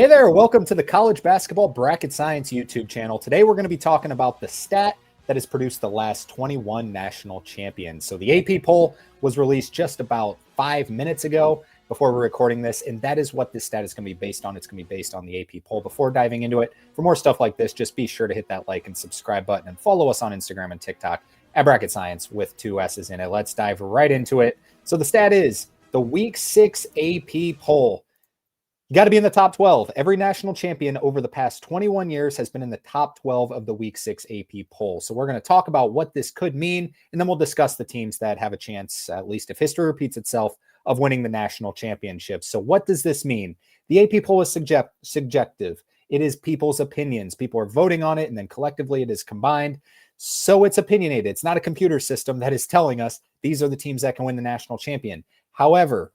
Hey there, welcome to the College Basketball Bracket Science YouTube channel. Today we're going to be talking about the stat that has produced the last 21 national champions. So the AP poll was released just about 5 minutes ago before we're recording this, and that is what this stat is going to be based on. It's going to be based on the AP poll. Before diving into it, for more stuff like this, just be sure to hit that like and subscribe button and follow us on Instagram and TikTok at Bracket Science with 2 S's in it. Let's dive right into it. So the stat is the Week 6 AP poll. You got to be in the top 12. Every national champion over the past 21 years has been in the top 12 of the Week 6 AP poll. So we're going to talk about what this could mean, and then we'll discuss the teams that have a chance, at least if history repeats itself, of winning the national championship. So what does this mean? The AP poll is subjective. It is people's opinions. People are voting on it, and then collectively it is combined. So it's opinionated. It's not a computer system that is telling us these are the teams that can win the national champion. However,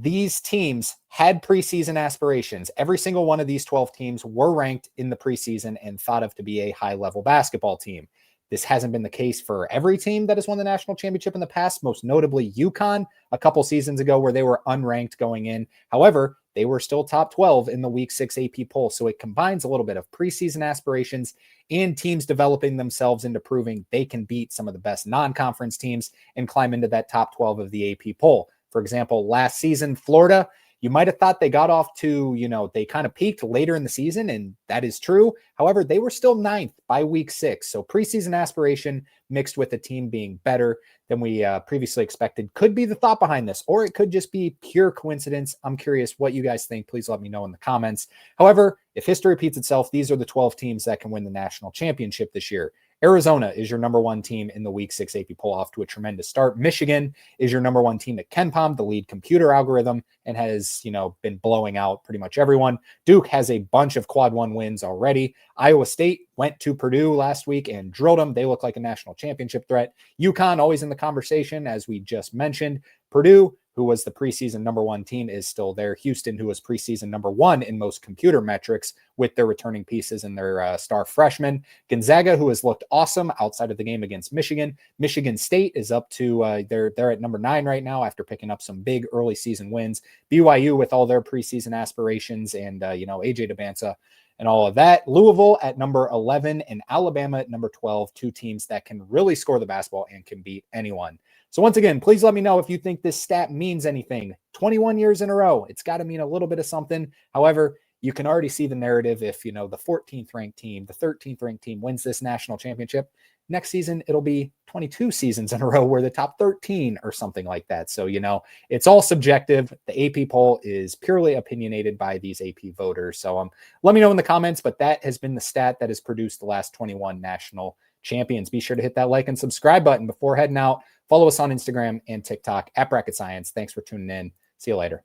these teams had preseason aspirations. Every single one of these 12 teams were ranked in the preseason and thought of to be a high-level basketball team. This hasn't been the case for every team that has won the national championship in the past, most notably UConn a couple seasons ago where they were unranked going in. However, they were still top 12 in the Week 6 AP poll. So it combines a little bit of preseason aspirations and teams developing themselves into proving they can beat some of the best non-conference teams and climb into that top 12 of the AP poll. For example, last season, Florida, you might have thought they got off to, they kind of peaked later in the season, and that is true. However, they were still 9th by Week 6. So preseason aspiration mixed with the team being better than we previously expected could be the thought behind this, or it could just be pure coincidence. I'm curious what you guys think. Please let me know in the comments. However, if history repeats itself, these are the 12 teams that can win the national championship this year. Arizona is your number 1 team in the Week 6 AP poll, off to a tremendous start. Michigan is your number 1 team at KenPom, the lead computer algorithm, and has, been blowing out pretty much everyone. Duke has a bunch of quad 1 wins already. Iowa State went to Purdue last week and drilled them. They look like a national championship threat. UConn always in the conversation, as we just mentioned. Purdue, who was the preseason number 1 team, is still there. Houston, who was preseason number 1 in most computer metrics with their returning pieces and their star freshmen. Gonzaga, who has looked awesome outside of the game against Michigan. Michigan State is up to, they're at number 9 right now after picking up some big early season wins. BYU with all their preseason aspirations and, AJ Debinsa and all of that. Louisville at number 11 and Alabama at number 12, 2 teams that can really score the basketball and can beat anyone. So once again, please let me know if you think this stat means anything. 21 years in a row, it's got to mean a little bit of something. However, you can already see the narrative if, the 14th ranked team, the 13th ranked team wins this national championship. Next season, it'll be 22 seasons in a row where the top 13 or something like that. So, it's all subjective. The AP poll is purely opinionated by these AP voters. So let me know in the comments, but that has been the stat that has produced the last 21 national champions. Be sure to hit that like and subscribe button before heading out. Follow us on Instagram and TikTok at Bracket Science. Thanks for tuning in. See you later.